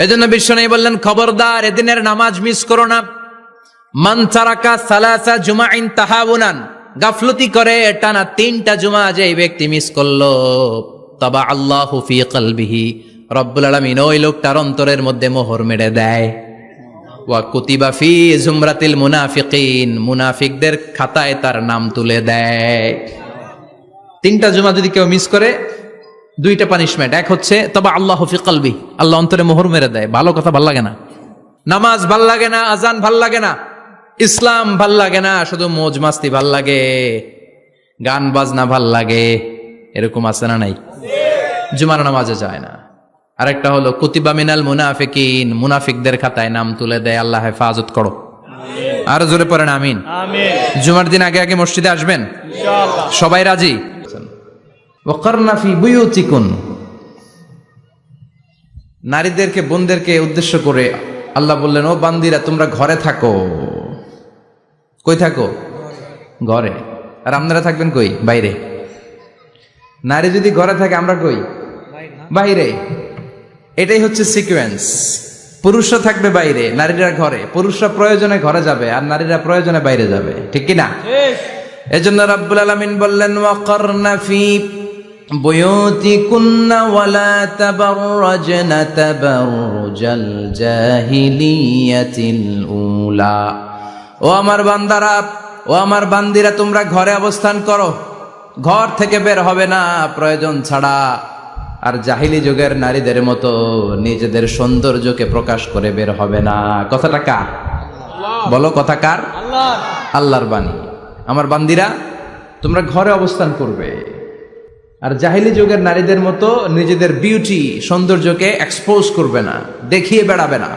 এজন্য বিশ্বনবী বললেন, খবরদার এদিনের নামাজ মিস করো না। মান তারাকা সালাসা জুমাইন তাহাউনান, গাফলতি করে টানা 3টা জুমা যে এই ব্যক্তি মিস করলো, তাবা আল্লাহু ফি কলবিহি, রব্বুল আলামিন ওই লোকটার অন্তরের মধ্যে মোহর মেরে দেয়। ওয়া কুতিবা ফি জুমরাতিল মুনাফিকিন, মুনাফিকদের খাতায় তার নাম তুলে দেয়। 3টা জুমা যদি কেউ মিস করে, 2টা পানিশমেন্ট। এক হচ্ছে তবা আল্লাহ ফি কলবি, আল্লাহ অন্তরে মোহর মেরে দেয়। ভালো কথা ভাল লাগে না, নামাজ ভাল লাগে না, আজান ভাল লাগে না, ইসলাম ভাল লাগে না, শুধু মৌজ মাস্তি ভাল লাগে, গান বাজনা ভাল লাগে, এরকম আছে না নাই? জুমার নামাজে যায় না। আরেকটা হলো কুতিবা মিনাল মুনাফিকিন, মুনাফিকদের খাতায় নাম তুলে দেয়। আল্লাহ হেফাজত করো। আর জোরে পড়েন আমিন। জুমার দিন আগে আগে মসজিদে আসবেন ইনশাআল্লাহ। সবাই রাজি? ওয়াকারনা ফি বুয়ুতিকুন, নারীদেরকে বোনদেরকে উদ্দেশ্য করে আল্লাহ বললেন, ও বান্দিরা তোমরা ঘরে থাকো। কই থাকো? ঘরে। আর আপনারা থাকবেন কই? বাইরে। নারী যদি ঘরে থাকে, আমরা কই? বাইরে। এটাই হচ্ছে সিকোয়েন্স। পুরুষরা থাকবে বাইরে, নারীরা ঘরে। পুরুষরা প্রয়োজনে ঘরে যাবে, আর নারীরা প্রয়োজনে বাইরে যাবে, ঠিক কি না? এজন্য রাব্বুল আলামিন বললেন, ওয়াকারনা ফি বুয়ুতিকুন্না ওয়ালা তাবাররাজনা তাবাররুজাল জাহিলিয়াতিল উলা। ও আমার বান্দারা, ও আমার বান্দিরা, তোমরা ঘরে অবস্থান করো, ঘর থেকে বের হবে না প্রয়োজন ছাড়া। আর জাহিলি যুগের নারীদের মতো নিজেদের সৌন্দর্যকে প্রকাশ করে বের হবে না। কথাটা কার? বলো, কথা কার? আল্লাহর বাণী। আমার বান্দিরা তোমরা ঘরে অবস্থান করবে, আর জাহিলি যুগের নারীদের মতো নিজেদের বিউটি, সৌন্দর্যকে এক্সপোজ করবে না, দেখিয়ে বেড়াবে না।